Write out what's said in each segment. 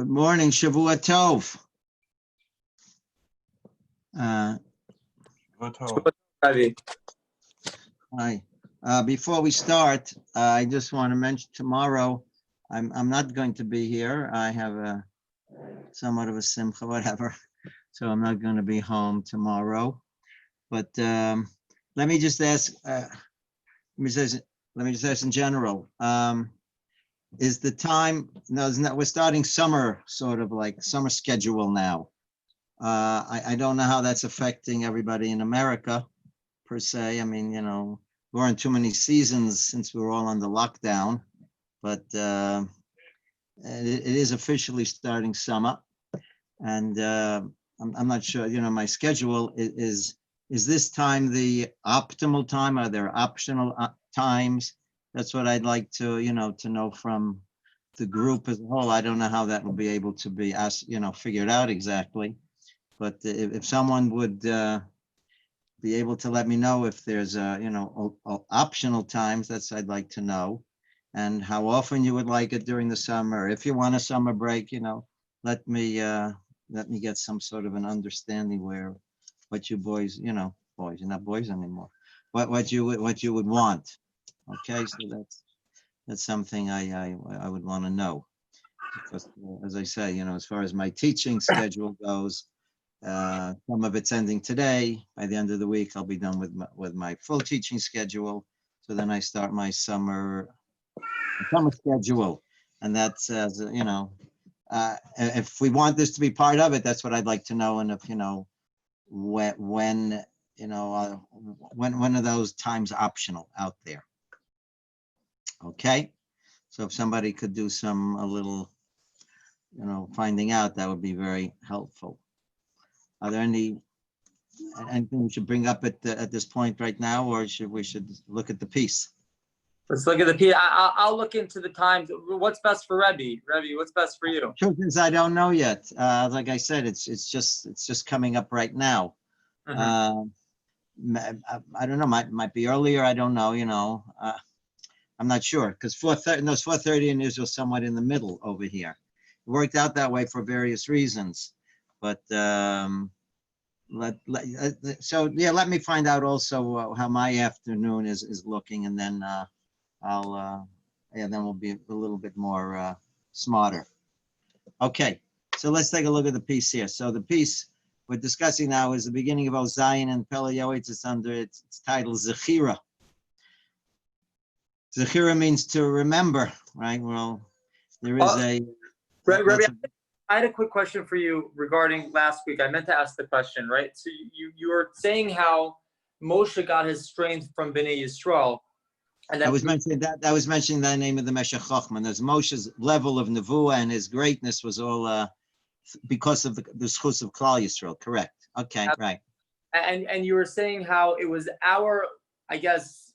Good morning, Shavua Tov. Rabbi. Hi. Before we start, I just want to mention tomorrow, I'm not going to be here. I have a somewhat of a simcha, whatever. So I'm not going to be home tomorrow. But let me just ask. Let me just ask in general. Is the time? No, we're starting summer, sort of like summer schedule now. I don't know how that's affecting everybody in America, per se. I mean, you know, we weren't too many seasons since we were all under lockdown, but it is officially starting summer, and I'm not sure. You know, my schedule is this time the optimal time? Are there optional times? That's what I'd like to, you know, to know from the group as a whole. I don't know how that will be able to be, figured out exactly. But if someone would be able to let me know if there's, optional times, that's I'd like to know, and how often you would like it during the summer. If you want a summer break, you know, let me get some sort of an understanding what you boys, boys, you're not boys anymore. What you would want. Okay, so that's something I would want to know, because as I say, you know, as far as my teaching schedule goes, some of it's ending today. By the end of the week, I'll be done with my full teaching schedule. So then I start my summer schedule, and that's if we want this to be part of it, that's what I'd like to know. And if when are those times optional out there? Okay, so if somebody could do a little, finding out, that would be very helpful. Are there anything we should bring up at this point right now, or should we look at the piece? Let's look at the piece. I'll look into the times. What's best for Rabbi? Rabbi, what's best for you? Truth is, I don't know yet. Like I said, it's just coming up right now. Mm-hmm. I don't know. Might be earlier. I don't know. I'm not sure, because 4:30 in Israel, somewhat in the middle over here. It worked out that way for various reasons, but let me find out also how my afternoon is looking, and then then we'll be a little bit more smarter. Okay, so let's take a look at the piece here. So the piece we're discussing now is the beginning of Zion and Peleh Yoetz. It's under its title Zechira. Zechira means to remember, right? Well, there is Rabbi, I had a quick question for you regarding last week. I meant to ask the question, right? So you were saying how Moshe got his strength from Bnei Yisrael. And I was mentioning the name of the Meshech Chochmah. There's Moshe's level of Nevuah, and his greatness was all because of the schus of Klal Yisrael. Correct. Okay, right. And you were saying how it was our, I guess,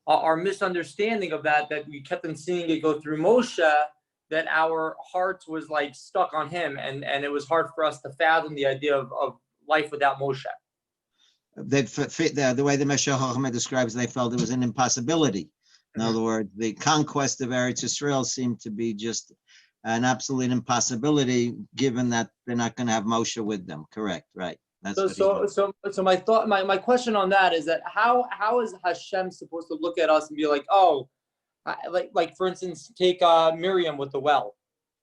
our misunderstanding of that we kept on seeing it go through Moshe, that our hearts was like stuck on him, and it was hard for us to fathom the idea of life without Moshe. The way the Meshech Chochmah describes, they felt it was an impossibility. In other words, the conquest of Eretz Yisrael seemed to be just an absolute impossibility, given that they're not going to have Moshe with them. Correct, right? So my question on that is that how is Hashem supposed to look at us and be like, oh, like for instance, take Miriam with the well,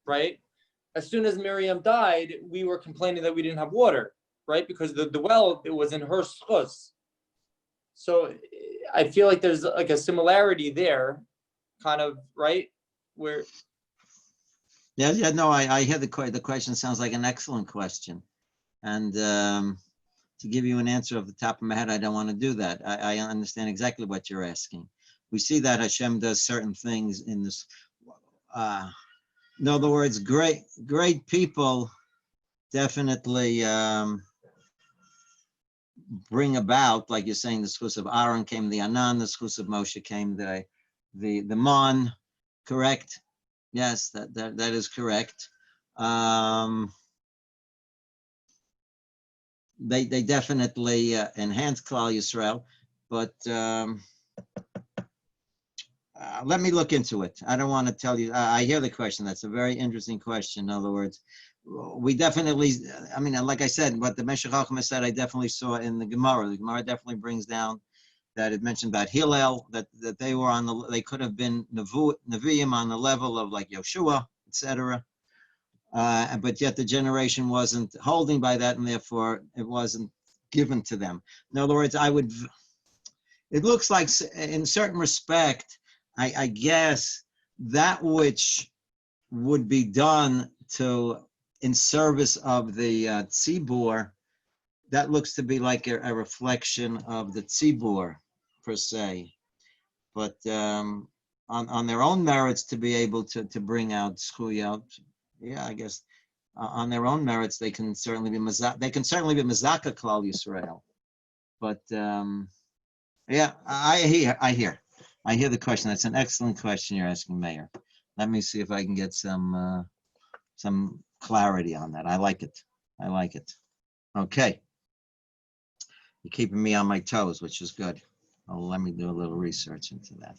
right? As soon as Miriam died, we were complaining that we didn't have water, right? Because the well, it was in her schus. So I feel like there's like a similarity there, kind of, right? Where. I hear the question. Sounds like an excellent question. And to give you an answer off the top of my head, I don't want to do that. I understand exactly what you're asking. We see that Hashem does certain things in this. In other words, great people definitely bring about, like you're saying, the schus of Aaron came the Anan, the schus of Moshe came the Mon. Correct? Yes, that is correct. They definitely enhance Klal Yisrael, but let me look into it. I don't want to tell you. I hear the question. That's a very interesting question. In other words, we definitely, I mean, like I said, what the Meshech Chochmah said, I definitely saw in the Gemara. The Gemara definitely brings down that it mentioned about Hillel, that they were on the, they could have been Nevi'im on the level of like Yoshua, etc. But yet the generation wasn't holding by that, and therefore it wasn't given to them. In other words, it looks like in certain respect, I guess that which would be done in service of the tzibur, that looks to be like a reflection of the tzibur per se. But on their own merits to be able to bring out zchuyot, yeah, I guess on their own merits they can certainly be mazaka Klal Yisrael. But yeah, I hear the question. That's an excellent question you're asking, Mayor. Let me see if I can get some clarity on that. I like it. Okay. You're keeping me on my toes, which is good. Well, let me do a little research into that.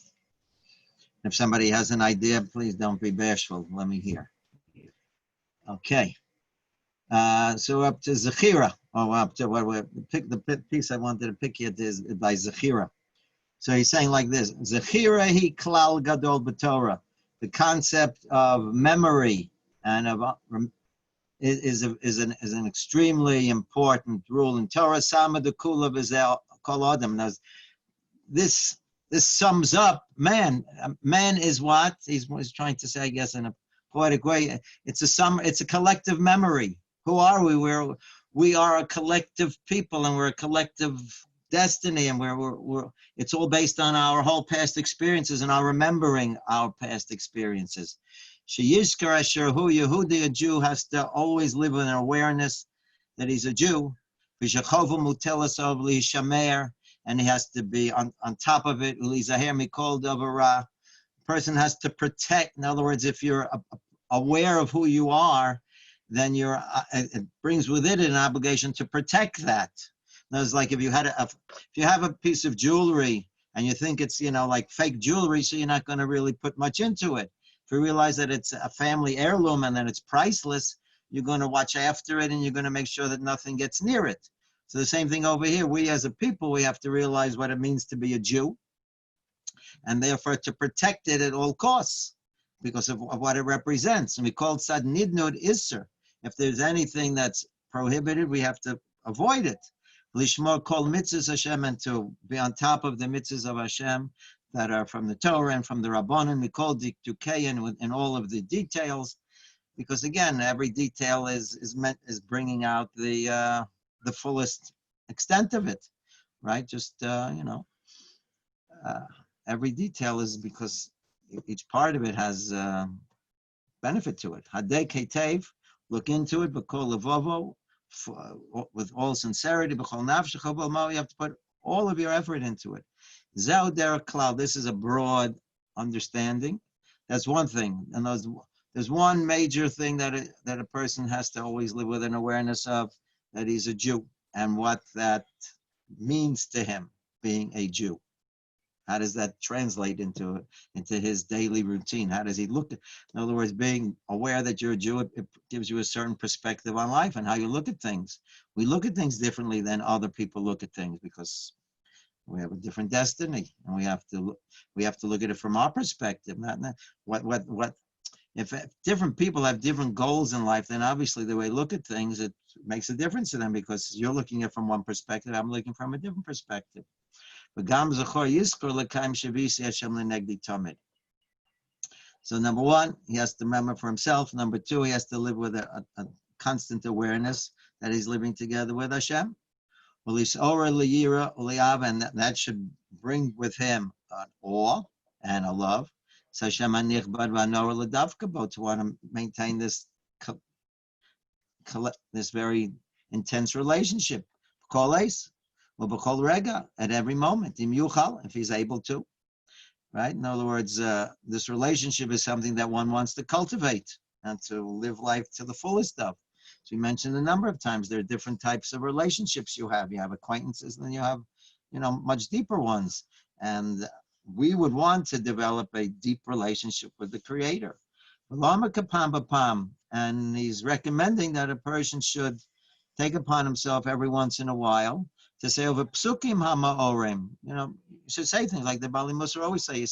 If somebody has an idea, please don't be bashful. Let me hear. Okay. So up to Zechira. Up to the piece I wanted to pick here is by Zechira. So he's saying like this: Zechira hi klal gadol b'Torah. The concept of memory and of is an extremely important rule in Torah. Sama de kula v'zel kol adam. This sums up man. Man is what he's trying to say, I guess, in a poetic way. It's a collective memory. Who are we? We are a collective people, and we're a collective destiny, and we're it's all based on our whole past experiences and our remembering our past experiences. Sheyizkar asher hu Yehudi, a Jew has to always live with an awareness that he's a Jew. V'shechovu mutelas of lishamer, and he has to be on top of it. Ulizaher mikol davara. Person has to protect. In other words, if you're aware of who you are, then it brings with it an obligation to protect that. It's like if you have a piece of jewelry and you think it's like fake jewelry, so you're not going to really put much into it. If you realize that it's a family heirloom and that it's priceless, you're going to watch after it and you're going to make sure that nothing gets near it. So the same thing over here. We as a people, we have to realize what it means to be a Jew, and therefore to protect it at all costs because of what it represents. And we call it sad nidnud isser. If there's anything that's prohibited, we have to avoid it. Lishmor kol mitzvahs Hashem, and to be on top of the mitzvahs of Hashem that are from the Torah and from the Rabbanim. We call diktukein in all of the details, because again, every detail is bringing out the fullest extent of it, right? Just every detail is because each part of it has benefit to it. Hadei ketev, look into it, b'kol levovo, with all sincerity, b'chol nafshecha b'alma, you have to put all of your effort into it. Zeu derech klal, this is a broad understanding. That's one thing. And there's one major thing that a person has to always live with an awareness of, that he's a Jew, and what that means to him, being a Jew. How does that translate into his daily routine? How does he look at, in other words, being aware that you're a Jew, it gives you a certain perspective on life and how you look at things. We look at things differently than other people look at things because we have a different destiny, and we have to look at it from our perspective. Not what if different people have different goals in life, then obviously the way they look at things, it makes a difference to them because you're looking at it from one perspective, I'm looking from a different perspective. So number one, he has to remember for himself. Number two, he has to live with a constant awareness that he's living together with Hashem. And that should bring with him an awe and a love. To want to maintain this very intense relationship. At every moment, if he's able to, right? In other words, this relationship is something that one wants to cultivate and to live life to the fullest of. So we mentioned a number of times there are different types of relationships you have. You have acquaintances, and then you have, much deeper ones. And we would want to develop a deep relationship with the Creator. And he's recommending that a person should take upon himself every once in a while to say over psukim hama'orim. You should say things like the Bali Musa always say.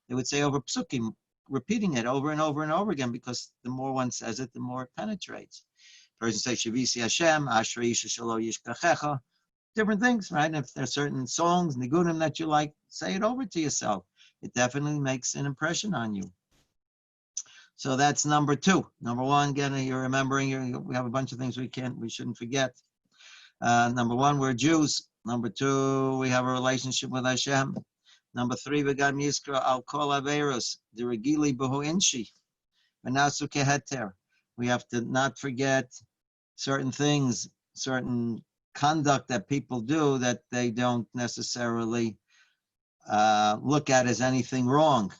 They would say over psukim, repeating it over and over and over again, because the more one says it, the more it penetrates. Person says Shavisi Hashem, Ashrei Shelo Yishkachecha. Different things, right? If there's certain songs, nigunim that you like, say it over to yourself. It definitely makes an impression on you. So that's number 2. Number 1, again, you're remembering. We have a bunch of things we shouldn't forget. Number 1, we're Jews. Number 2, we have a relationship with Hashem. Number 3, we got Yizkra al kol averus, the regili behu inshi, v'nasu keheter. We have to not forget certain things, certain conduct that people do that they don't necessarily look at as anything wrong.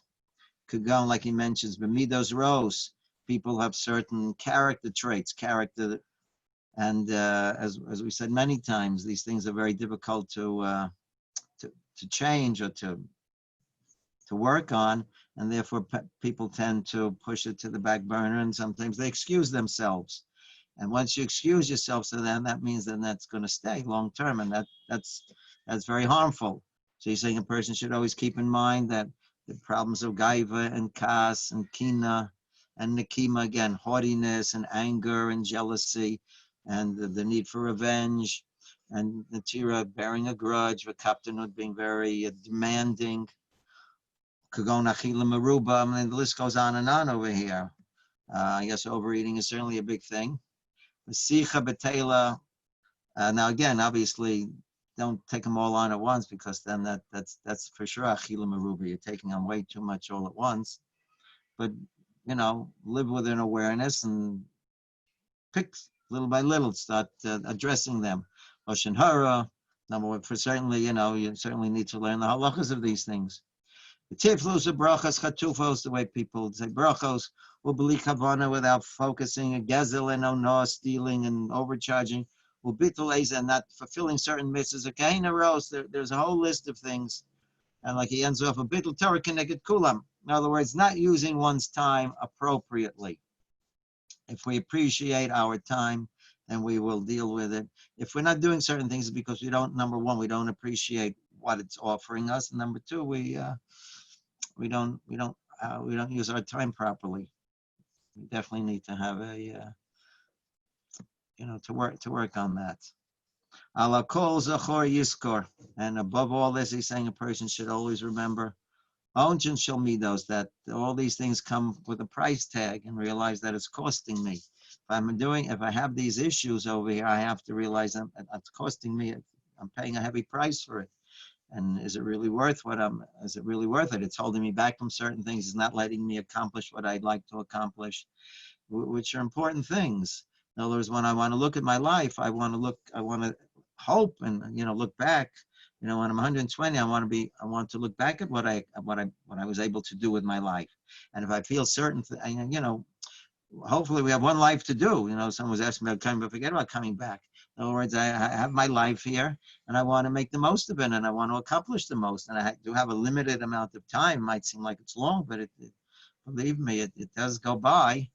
Could go, like he mentions, b'midos rose. People have certain character traits, and as we said many times, these things are very difficult to change or to work on, and therefore people tend to push it to the back burner, and sometimes they excuse themselves. And once you excuse yourself, so then that means then that's going to stay long term, and that's very harmful. So he's saying a person should always keep in mind that the problems of gaiva and kas and kina and nikima, again, haughtiness and anger and jealousy, and the need for revenge, and natira, bearing a grudge, v'kaptanut, being very demanding, kagon achila maruba. I mean, the list goes on and on over here. I guess overeating is certainly a big thing. V'sicha b'teila. Now again, obviously, don't take them all on at once, because then that's for sure achila maruba. You're taking on way too much all at once. But live with an awareness and pick little by little, start addressing them. Lashon hara, number 1, for certainly, you certainly need to learn the halachas of these things. The tiflus of brachas chatufos, the way people say brachos, will beli kavana without focusing, a gezel and no stealing and overcharging, will bitul eza, and not fulfilling certain mitzvahs. A kahina rose, there's a whole list of things, and like he ends off a bitul Torah connected kulam. In other words, not using one's time appropriately. If we appreciate our time, then we will deal with it. If we're not doing certain things, because number 1, we don't appreciate what it's offering us, and number 2, we don't use our time properly. We definitely need to have to work on that. Ala kol zachor yiskor, and above all this, he's saying a person should always remember onjin shel midos, that all these things come with a price tag, and realize that it's costing me. If I have these issues over here, I have to realize it's costing me. I'm paying a heavy price for it. And is it really worth it? It's holding me back from certain things. It's not letting me accomplish what I'd like to accomplish, which are important things. In other words, when I want to look at my life, I want to hope and look back. When I'm 120, I want to look back at what I was able to do with my life. And if I feel certain, hopefully we have one life to do. Someone was asking about coming, but forget about coming back. In other words, I have my life here, and I want to make the most of it, and I want to accomplish the most. And I do have a limited amount of time. It might seem like it's long, but believe me, it does go by.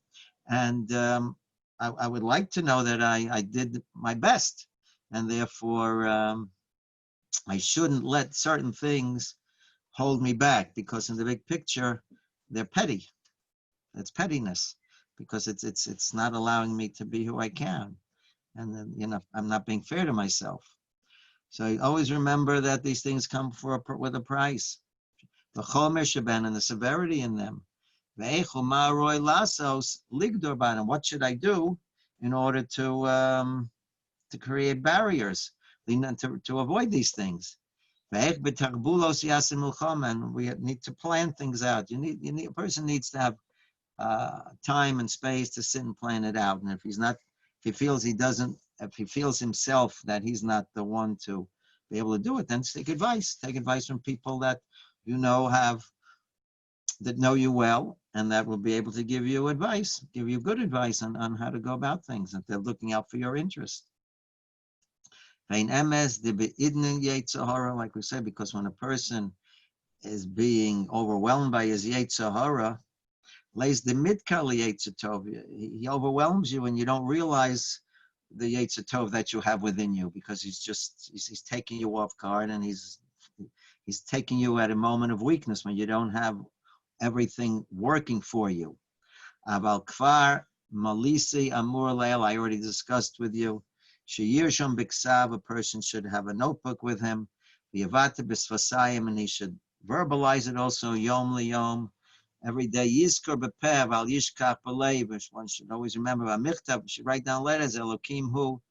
And I would like to know that I did my best, and therefore I shouldn't let certain things hold me back, because in the big picture, they're petty. It's pettiness, because it's not allowing me to be who I can. And then, I'm not being fair to myself. So always remember that these things come with a price. The chomer sheben, and the severity in them. Ve'echu ma roi lasos ligdor b'adam. What should I do in order to create barriers to avoid these things? Ve'ech b'tarbulos yasim milchama, and we need to plan things out. A person needs to have time and space to sit and plan it out. And if he feels himself that he's not the one to be able to do it, then take advice. Take advice from people that that know you well, and that will be able to give you good advice on how to go about things, if they're looking out for your interest. Like we said, because when a person is being overwhelmed by his Yetzer Hara, lays the midkar Yetzer Tov. He overwhelms you, and you don't realize the Yetzer Tov that you have within you, because he's taking you off guard, and he's taking you at a moment of weakness when you don't have everything working for you. Aval kvar malisi amur leil, I already discussed with you. Sheyirsham biksav, a person should have a notebook with him. V'yavata b'sfasayim, and he should verbalize it also yom liyom. Every day, yizkor b'peh al yishkach b'leiv. One should always remember about michtav. You should write down letters. Elokim hu,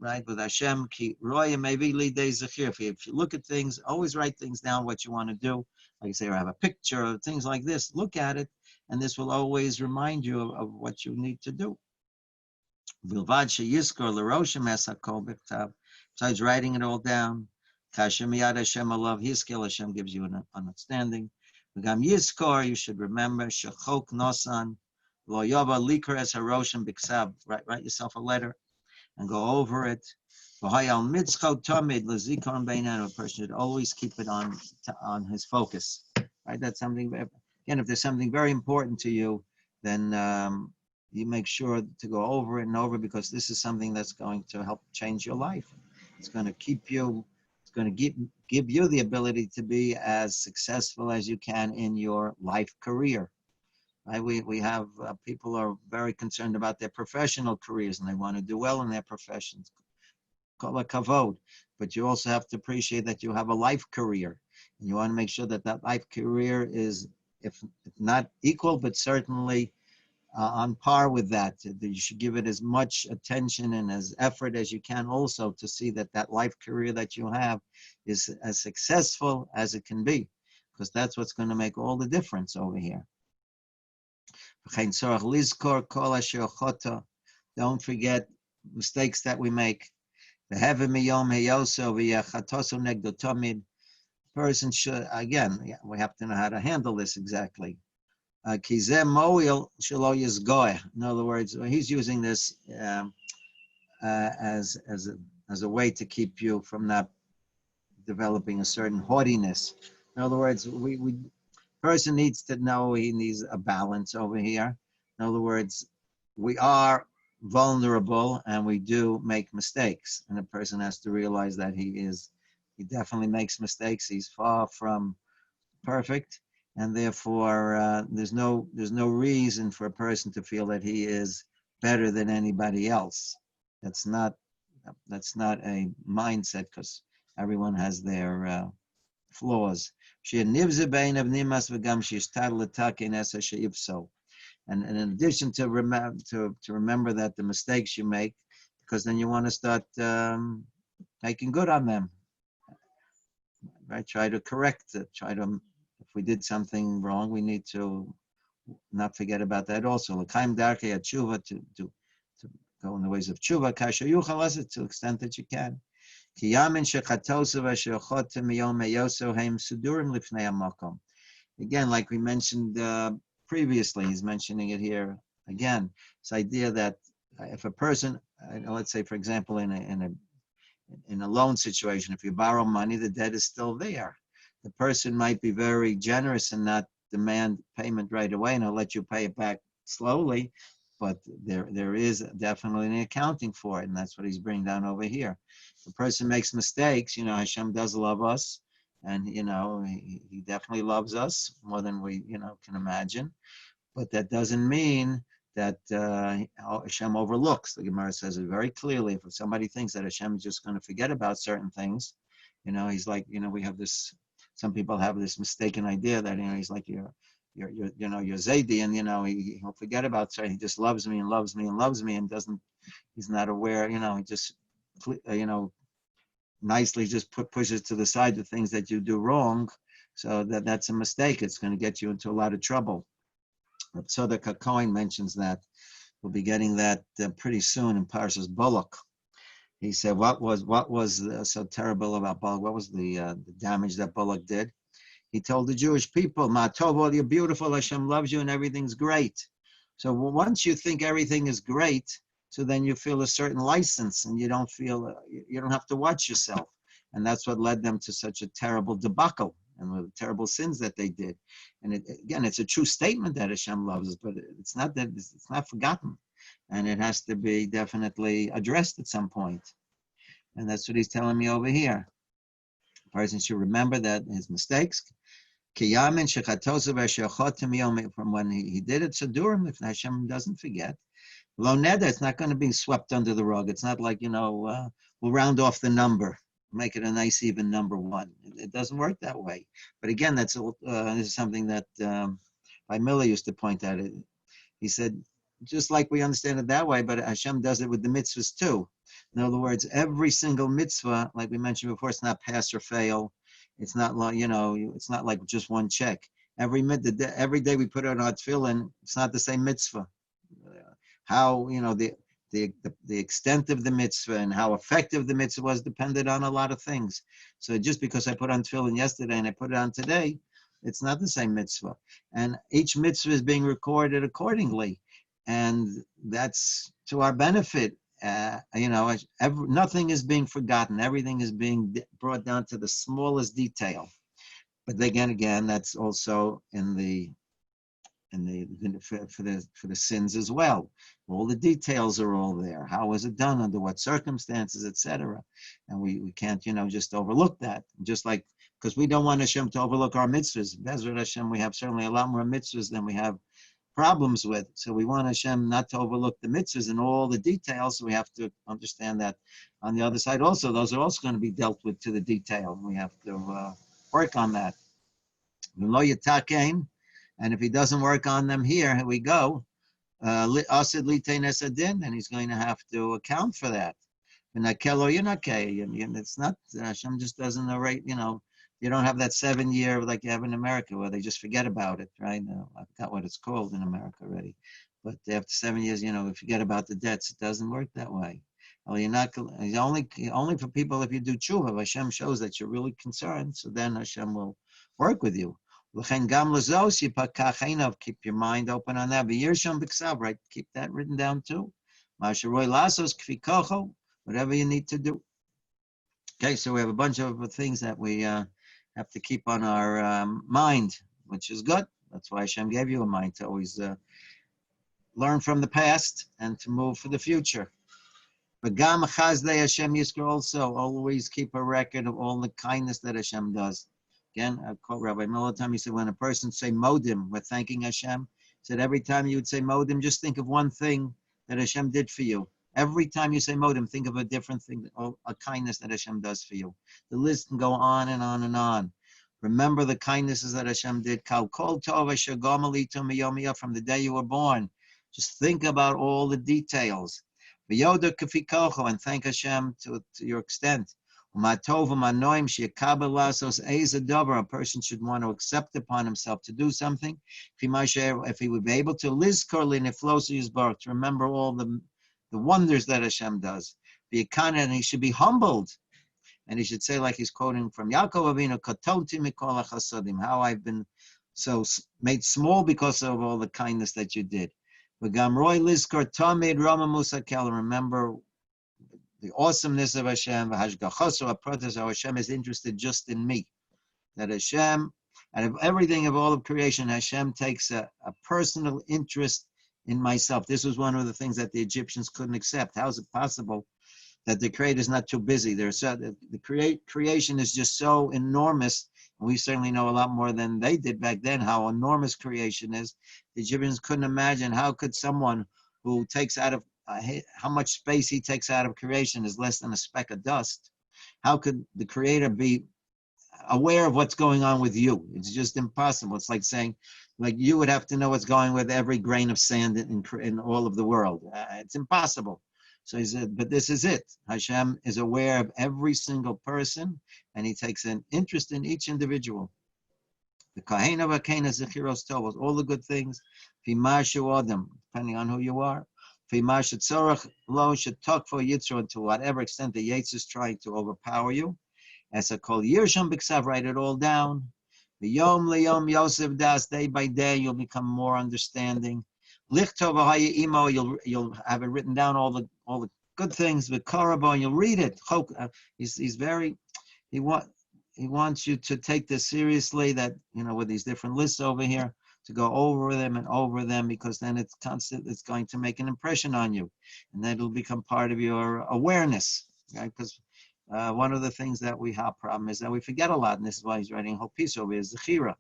right, with Hashem. Ki roya maybe lidei zechir. If you look at things, always write things down. What you want to do, like I say, or have a picture of things like this. Look at it, and this will always remind you of what you need to do. Bilvad sheyizkor l'roshem es hakol b'ktav. Besides writing it all down, kashem miyad Hashem alav hiskil, Hashem gives you an understanding. V'gam yizkor, you should remember, shechok nosan lo yova likor es haroshem b'ksav. Write yourself a letter and go over it. V'hayal mitzchot tamid l'zikon beinan. A person should always keep it on his focus. Right, that's something. Again, if there's something very important to you, then you make sure to go over it and over, because this is something that's going to help change your life. It's going to keep you. It's going to give you the ability to be as successful as you can in your life career. Right? We have people are very concerned about their professional careers, and they want to do well in their professions. Kol hakavod. But you also have to appreciate that you have a life career, and you want to make sure that that life career is, if not equal, but certainly on par with that. You should give it as much attention and as effort as you can, also to see that that life career that you have is as successful as it can be, because that's what's going to make all the difference over here. Don't forget mistakes that we make. Person should, again, we have to know how to handle this exactly. In other words, he's using this as a way to keep you from not developing a certain haughtiness. In other words, person needs to know he needs a balance over here. In other words, we are vulnerable and we do make mistakes, and a person has to realize that he definitely makes mistakes. He's far from perfect, and therefore there's no reason for a person to feel that he is better than anybody else. That's not a mindset, because everyone has their flaws. And in addition to remember that the mistakes you make, because then you want to start making good on them. Right? Try to correct it. If we did something wrong, we need to not forget about that also. L'chaim darkei tshuva, to go in the ways of tshuva, kasher yuchal aset, to the extent that you can. Ki yamin shechatosav asher miyom meyoso heim sudurim lifnei hamakom. Again, like we mentioned previously, he's mentioning it here again. This idea that if a person, let's say, for example, in a loan situation, if you borrow money, the debt is still there. The person might be very generous and not demand payment right away, and he'll let you pay it back slowly, but there is definitely an accounting for it, and that's what he's bringing down over here. The person makes mistakes, Hashem does love us, and he definitely loves us more than we can imagine, but that doesn't mean that Hashem overlooks. The Gemara says it very clearly. If somebody thinks that Hashem is just going to forget about certain things, he's like, we have this. Some people have this mistaken idea that he's like your Zaidi, and he'll forget about certain. He just loves me and loves me and loves me, and he's not aware. He just nicely just pushes to the side the things that you do wrong. So that's a mistake. It's going to get you into a lot of trouble. So the Cohen mentions that. We'll be getting that pretty soon in Parshas Balak. He said, what was so terrible about Balak? What was the damage that Balak did? He told the Jewish people, Ma Tovol, you're beautiful, Hashem loves you, and everything's great. So once you think everything is great, so then you feel a certain license, and you don't have to watch yourself. And that's what led them to such a terrible debacle. and with the terrible sins that they did. And again, it's a true statement that Hashem loves us, but it's not that it's not forgotten, and it has to be definitely addressed at some point. And that's what he's telling me over here. A person should remember that his mistakes. From when he did it, Sadurim, if Hashem doesn't forget. Lo neder, it's not going to be swept under the rug. It's not like, we'll round off the number, make it a nice even number one. It doesn't work that way. But again, this is something that Rabbi Miller used to point out. He said, just like we understand it that way, but Hashem does it with the mitzvahs too. In other words, every single mitzvah, like we mentioned before, it's not pass or fail. It's not like, it's not like just one check. Every day we put on our tefillin, it's not the same mitzvah. How, the extent of the mitzvah and how effective the mitzvah was depended on a lot of things. So just because I put on tefillin yesterday and I put it on today, it's not the same mitzvah. And each mitzvah is being recorded accordingly. And that's to our benefit. Nothing is being forgotten. Everything is being brought down to the smallest detail. But again, that's also for the sins as well. All the details are all there. How was it done? Under what circumstances, etc. And we can't, just overlook that. Just like, because we don't want Hashem to overlook our mitzvahs. Bezrat Hashem, we have certainly a lot more mitzvahs than we have problems with. So we want Hashem not to overlook the mitzvahs and all the details. So we have to understand that on the other side also, those are also going to be dealt with to the detail. We have to work on that. And if he doesn't work on them here we go. And he's going to have to account for that. It's not, Hashem just doesn't narrate, you don't have that 7 year like you have in America where they just forget about it, right? I forgot what it's called in America already. But after 7 years, we forget about the debts. It doesn't work that way. Well, it's only for people if you do tshuva. Hashem shows that you're really concerned, so then Hashem will work with you. Keep your mind open on that. Right? Keep that written down too. Whatever you need to do. Okay, so we have a bunch of things that we have to keep on our mind, which is good. That's why Hashem gave you a mind, to always learn from the past and to move for the future. But Hashem also always keep a record of all the kindness that Hashem does. Again, I quote Rabbi Miller. He said, when a person say modim, we're thanking Hashem. He said, every time you would say modim, just think of one thing that Hashem did for you. Every time you say modim, think of a different thing, a kindness that Hashem does for you. The list can go on and on and on. Remember the kindnesses that Hashem did. From the day you were born. Just think about all the details. And thank Hashem to your extent. A person should want to accept upon himself to do something. If he would be able to to remember all the wonders that Hashem does. And he should be humbled. And he should say, like he's quoting from Yaakov Avinu, how I've been so made small because of all the kindness that you did. Remember the awesomeness of Hashem, how Hashem is interested just in me. That Hashem, out of everything of all of creation, Hashem takes a personal interest in myself. This was one of the things that the Egyptians couldn't accept. How is it possible that the Creator is not too busy? The creation is just so enormous, and we certainly know a lot more than they did back then, how enormous creation is. The Egyptians couldn't imagine how could someone who takes out of how much space he takes out of creation is less than a speck of dust. How could the Creator be aware of what's going on with you? It's just impossible. It's like saying, like you would have to know what's going with every grain of sand in all of the world. It's impossible. So he said, but this is it. Hashem is aware of every single person, and he takes an interest in each individual. The kahena v'kena zechiros tovos, all the good things, v'mashu adam, depending on who you are. To whatever extent the Yoetz is trying to overpower you. As a kol yirsham b'ksav, write it all down. V'yom liyom Yosef das, day by day you'll become more understanding. Lichtov imo, you'll have it written down, all the good things. V'korabo, and you'll read it. He he wants you to take this seriously, that, with these different lists over here, to go over them and over them, because then it's constant, it's going to make an impression on you, and then it'll become part of your awareness, right? Because one of the things that we have problem is that we forget a lot, and this is why he's writing a whole piece over here, Zechira.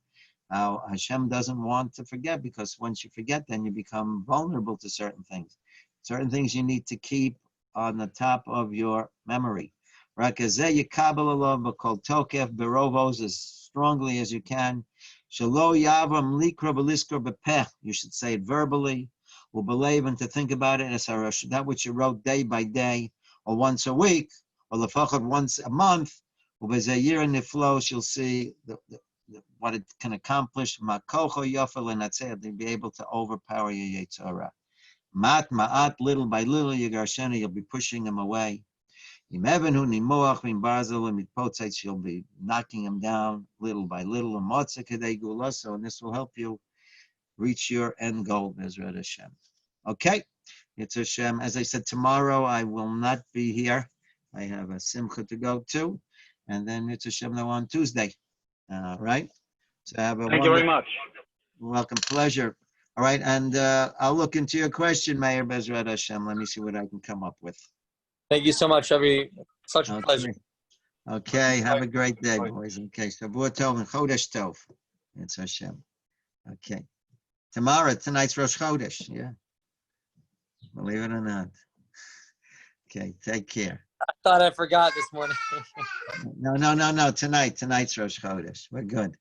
Hashem doesn't want to forget, because once you forget, then you become vulnerable to certain things. Certain things you need to keep on the top of your memory. Rakazeh yikabel alav b'kol tokef berovos as strongly as you can. Shalo yavam likra b'liskra b'peh. You should say it verbally. Or believe, and to think about it as that which you wrote day by day, or once a week, or lefachot once a month. Or b'zayir niflos, you'll see what it can accomplish. Makocho yofel, and that's it. They'll be able to overpower your Yetzirah. Ma'at, little by little, Yagarshena, you'll be pushing them away. You'll be knocking them down little by little. And this will help you reach your end goal, Bezrat Hashem. Okay, it's Hashem. As I said, tomorrow I will not be here. I have a simcha to go to. And then it's Hashem on Tuesday. Right? So have a Thank you very much. Welcome, pleasure. All right, and I'll look into your question, Mayor Bezrat Hashem. Let me see what I can come up with. Thank you so much, Rabbi. Such a pleasure. Okay, have a great day, boys. Okay, so Shavuot Tov and Chodesh Tov. It's Hashem. Okay. Tonight's Rosh Chodesh, yeah. Believe it or not. Okay, take care. I thought I forgot this morning. No. Tonight's Rosh Chodesh. We're good.